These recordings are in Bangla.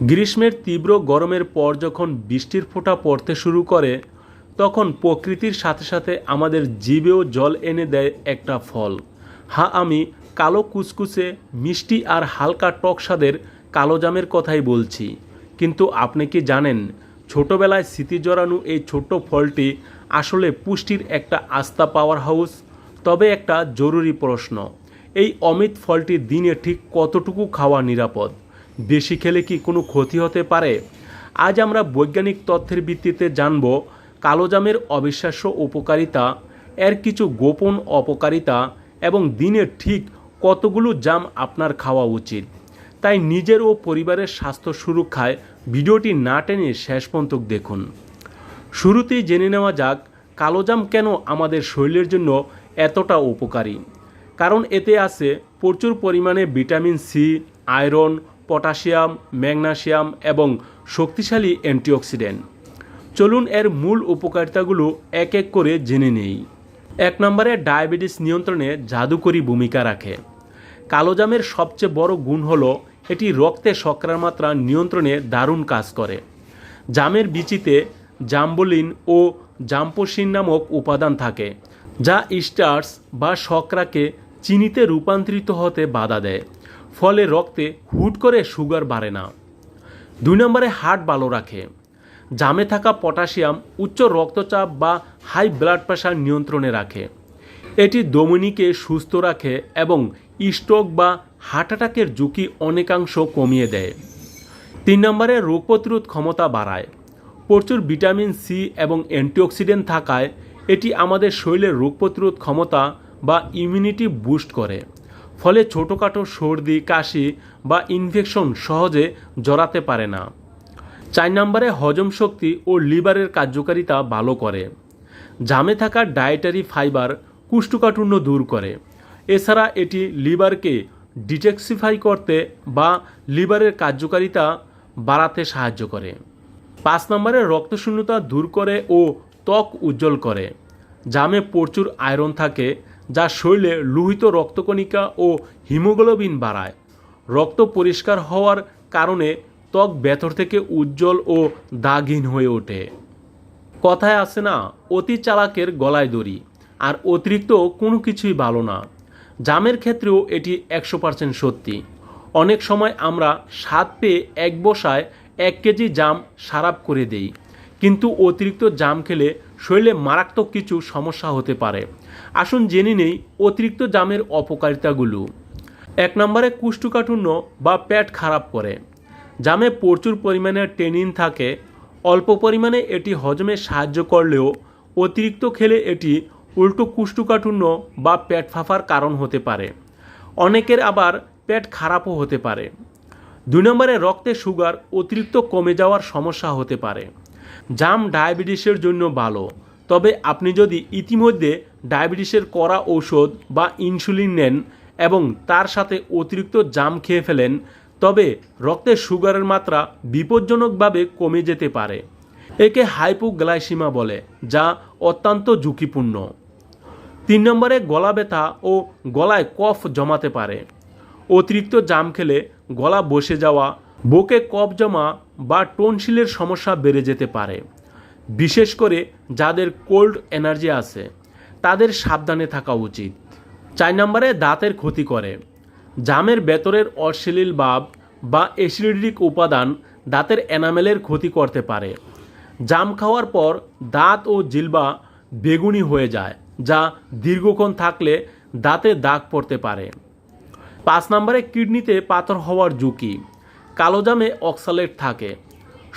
গ্রীষ্মের তীব্র গরমের পর যখন বৃষ্টির ফোঁটা পড়তে শুরু করে তখন প্রকৃতির সাথে সাথে আমাদের জিভেও জল এনে দেয় একটা ফল। হ্যাঁ, আমি কালো কুচকুচে মিষ্টি আর হালকা টক স্বাদের কালোজামের কথাই বলছি। কিন্তু আপনি কি জানেন, ছোটবেলায় স্মৃতি জড়ানো এই ছোট্ট ফলটি আসলে পুষ্টির একটা আস্থা পাওয়ার হাউস? তবে একটা জরুরি প্রশ্ন, এই অমিত ফলটি দিনে ঠিক কতটুকু খাওয়া নিরাপদ? বেশি খেলে কি কোনো ক্ষতি হতে পারে? আজ আমরা বৈজ্ঞানিক তথ্যের ভিত্তিতে জানব কালোজামের অবিশ্বাস্য উপকারিতা, এর কিছু গোপন অপকারিতা এবং দিনে ঠিক কতগুলো জাম আপনার খাওয়া উচিত। তাই নিজের ও পরিবারের স্বাস্থ্য সুরক্ষায় ভিডিওটি না টেনে শেষ পর্যন্ত দেখুন। শুরুতেই জেনে নেওয়া যাক কালোজাম কেন আমাদের শরীরের জন্য এতটা উপকারী। কারণ এতে আছে প্রচুর পরিমাণে vitamin C, iron, potassium, magnesium এবং শক্তিশালী অ্যান্টিঅক্সিডেন্ট। চলুন এর মূল উপকারিতাগুলো এক এক করে জেনে নেই। 1 নম্বরে ডায়াবেটিস নিয়ন্ত্রণে জাদুকরী ভূমিকা রাখে। কালোজামের সবচেয়ে বড় গুণ হলো এটি রক্তে শর্করার মাত্রা নিয়ন্ত্রণে দারুণ কাজ করে। জামের বিচিতে জাম্বুলিন ও জাম্পোসিন নামক উপাদান থাকে, যা স্টার্চ বা শর্করাকে চিনিতে রূপান্তরিত হতে বাধা দেয়, ফলে রক্তে হুট করে সুগার বাড়ে না। 2 নম্বরে হার্ট ভালো রাখে। জামে থাকা পটাশিয়াম উচ্চ রক্তচাপ বা হাই ব্লাড প্রেশার নিয়ন্ত্রণে রাখে। এটি ধমনীকে সুস্থ রাখে এবং স্ট্রোক বা হার্ট অ্যাটাকের ঝুঁকি অনেকাংশ কমিয়ে দেয়। 3 নম্বরে রোগ প্রতিরোধ ক্ষমতা বাড়ায়। প্রচুর ভিটামিন সি এবং অ্যান্টিঅক্সিডেন্ট থাকায় এটি আমাদের শরীরের রোগ প্রতিরোধ ক্ষমতা বা ইমিউনিটি বুস্ট করে, ফলে ছোটোখাটো সর্দি, কাশি বা ইনফেকশন সহজে জড়াতে পারে না। 4 নম্বরে হজম শক্তি ও লিভারের কার্যকারিতা ভালো করে। জামে থাকা ডায়েটারি ফাইবার কোষ্ঠকাঠিন্য দূর করে। এছাড়া এটি লিভারকে ডিটক্সিফাই করতে বা লিভারের কার্যকারিতা বাড়াতে সাহায্য করে। 5 নম্বরে রক্তশূন্যতা দূর করে ও ত্বক উজ্জ্বল করে। জামে প্রচুর আয়রন থাকে, যা শরীরে লোহিত রক্তকণিকা ও হিমোগ্লোবিন বাড়ায়। রক্ত পরিষ্কার হওয়ার কারণে ত্বক ভেতর থেকে উজ্জ্বল ও দাগহীন হয়ে ওঠে। কথায় আছে না, অতি চালাকের গলায় দড়ি, আর অতিরিক্ত কোনো কিছুই ভালো না। জামের ক্ষেত্রেও এটি 100% সত্যি। অনেক সময় আমরা স্বাদ পেয়ে এক বসায় 1 কেজি জাম সারাপ করে দেই, কিন্তু অতিরিক্ত জাম খেলে শরীরে মারাত্মক কিছু সমস্যা হতে পারে। আসুন জেনে নেই অতিরিক্ত জামের অপকারিতাগুলো। 1 নম্বরে কোষ্ঠকাঠিন্য বা পেট খারাপ করে। জামে প্রচুর পরিমাণে টেনিন থাকে। অল্প পরিমাণে এটি হজমে সাহায্য করলেও অতিরিক্ত খেলে এটি উল্টো কোষ্ঠকাঠিন্য বা পেট ফাঁপার কারণ হতে পারে। অনেকের আবার পেট খারাপও হতে পারে। 2 নম্বরে রক্তে সুগার অতিরিক্ত কমে যাওয়ার সমস্যা হতে পারে। জাম ডায়াবেটিসের জন্য ভালো, তবে আপনি যদি ইতিমধ্যে ডায়াবেটিসের কড়া ঔষধ বা ইনসুলিন নেন এবং তার সাথে অতিরিক্ত জাম খেয়ে ফেলেন, তবে রক্তে সুগারের মাত্রা বিপজ্জনকভাবে কমে যেতে পারে। একে হাইপোগ্লাইসিমা বলে, যা অত্যন্ত ঝুঁকিপূর্ণ। 3 নম্বরে গলা ব্যথা ও গলায় কফ জমাতে পারে। অতিরিক্ত জাম খেলে গলা বসে যাওয়া, বুকে কফ জমা বা টনসিলের সমস্যা বেড়ে যেতে পারে। বিশেষ করে যাদের কোল্ড এনার্জি আছে তাদের সাবধানে থাকা উচিত। 4 নম্বরে দাঁতের ক্ষতি করে। জামের ভেতরের অশ্লীল ভাব বা অ্যাসিডিক উপাদান দাঁতের এনামেলের ক্ষতি করতে পারে। জাম খাওয়ার পর দাঁত ও জিহ্বা বেগুনি হয়ে যায়, যা দীর্ঘক্ষণ থাকলে দাঁতে দাগ পড়তে পারে। 5 নম্বরে কিডনিতে পাথর হওয়ার ঝুঁকি। কালোজামে অক্সালেট থাকে।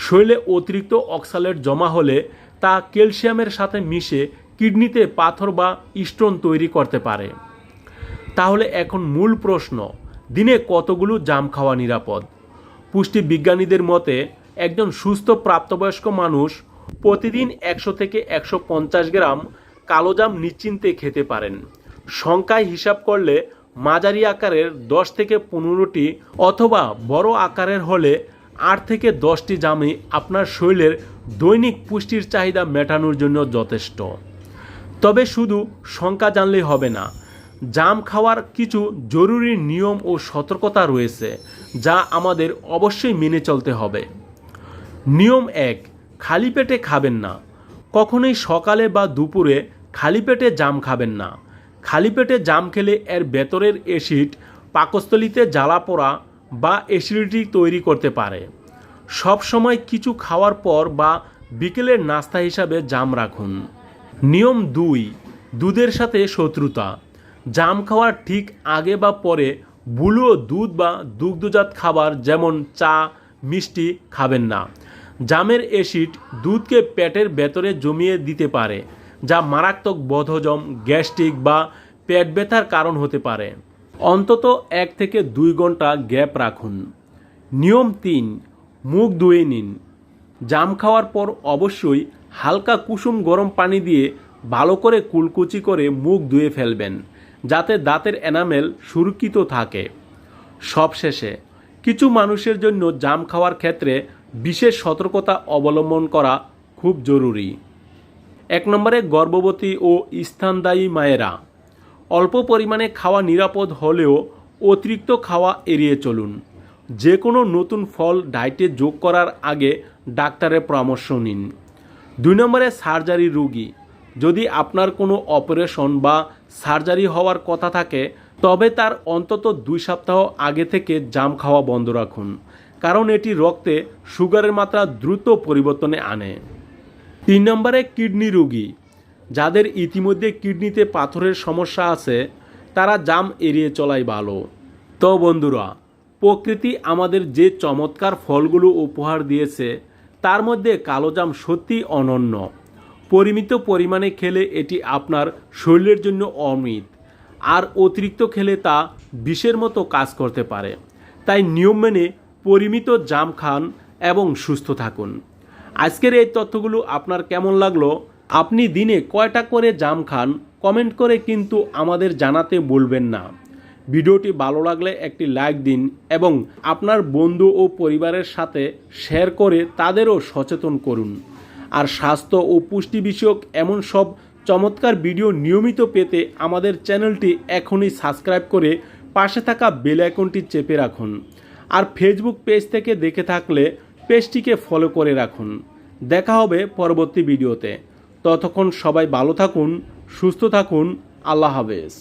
শরীরে অতিরিক্ত অক্সালেট জমা হলে তা ক্যালসিয়ামের সাথে মিশে কিডনিতে পাথর বা স্টোন তৈরি করতে পারে। তাহলে এখন মূল প্রশ্ন, দিনে কতগুলো জাম খাওয়া নিরাপদ? পুষ্টি বিজ্ঞানীদের মতে একজন সুস্থ প্রাপ্তবয়স্ক মানুষ প্রতিদিন 100 থেকে 150 গ্রাম কালোজাম নিশ্চিন্তে খেতে পারেন। সংখ্যায় হিসাব করলে মাঝারি আকারের 10 থেকে 15টি অথবা বড় আকারের হলে 8 থেকে 10টি জামই আপনার শরীরের দৈনিক পুষ্টির চাহিদা মেটানোর জন্য যথেষ্ট। তবে শুধু সংখ্যা জানলেই হবে না, জাম খাওয়ার কিছু জরুরি নিয়ম ও সতর্কতা রয়েছে যা আমাদের অবশ্যই মেনে চলতে হবে। নিয়ম 1, খালি পেটে খাবেন না। কখনোই সকালে বা দুপুরে খালি পেটে জাম খাবেন না। খালি পেটে জাম খেলে এর ভেতরের অ্যাসিড পাকস্থলীতে জ্বালা পোড়া বা অ্যাসিডিটি তৈরি করতে পারে। সব সময় কিছু খাওয়ার পর বা বিকেলের নাস্তা হিসাবে জাম রাখুন। নিয়ম 2, দুধের সাথে শত্রুতা। জাম খাওয়ার ঠিক আগে বা পরে বুলো দুধ বা দুগ্ধজাত খাবার যেমন চা, মিষ্টি খাবেন না। জামের অ্যাসিড দুধকে পেটের ভেতরে জমিয়ে দিতে পারে, যা মারাত্মক বদহজম, গ্যাস্ট্রিক বা পেট ব্যথার কারণ হতে পারে। অন্তত 1 থেকে 2 ঘন্টা গ্যাপ রাখুন। নিয়ম 3, মুখ ধুয়ে নিন। জাম খাওয়ার পর অবশ্যই হালকা কুসুম গরম পানি দিয়ে ভালো করে কুলকুচি করে মুখ ধুয়ে ফেলবেন, যাতে দাঁতের এনামেল সুরক্ষিত থাকে। সবশেষে, কিছু মানুষের জন্য জাম খাওয়ার ক্ষেত্রে বিশেষ সতর্কতা অবলম্বন করা খুব জরুরি। 1 নম্বরে গর্ভবতী ও স্তন্যদায়ী মায়েরা। অল্প পরিমাণে খাওয়া নিরাপদ হলেও অতিরিক্ত খাওয়া এড়িয়ে চলুন। যে কোনো নতুন ফল ডায়েটে যোগ করার আগে ডাক্তারের পরামর্শ নিন। 2 নম্বরে সার্জারি রোগী। যদি আপনার কোনো অপারেশন বা সার্জারি হওয়ার কথা থাকে তবে তার অন্তত 2 সপ্তাহ আগে থেকে জাম খাওয়া বন্ধ রাখুন, কারণ এটি রক্তে সুগারের মাত্রা দ্রুত পরিবর্তনে আনে। 3 নম্বরে কিডনি রোগী। যাদের ইতিমধ্যে কিডনিতে পাথরের সমস্যা আছে তারা জাম এড়িয়ে চলাই ভালো। তো বন্ধুরা, প্রকৃতি আমাদের যে চমৎকার ফলগুলো উপহার দিয়েছে তার মধ্যে কালোজাম সত্যি অনন্য। পরিমিত পরিমাণে খেলে এটি আপনার শরীরের জন্য অমৃত, আর অতিরিক্ত খেলে তা বিষের মতো কাজ করতে পারে। তাই নিয়ম মেনে পরিমিত জাম খান এবং সুস্থ থাকুন। আজকের এই তথ্যগুলো আপনার কেমন লাগলো? আপনি দিনে কয়টা করে জাম খান কমেন্ট করে কিন্তু আমাদের জানাতে ভুলবেন না। ভিডিওটি ভালো লাগলে একটি লাইক দিন এবং আপনার বন্ধু ও পরিবারের সাথে শেয়ার করে তাদেরও সচেতন করুন। আর স্বাস্থ্য ও পুষ্টি বিষয়ক এমন সব চমৎকার ভিডিও নিয়মিত পেতে আমাদের চ্যানেলটি এখনই সাবস্ক্রাইব করে পাশে থাকা বেল আইকনটি চেপে রাখুন। আর ফেসবুক পেজ থেকে দেখে থাকলে পেজটিকে ফলো করে রাখুন। দেখা হবে পরবর্তী ভিডিওতে। ততক্ষণ সবাই ভালো থাকুন, সুস্থ থাকুন। আল্লাহ হাফেজ।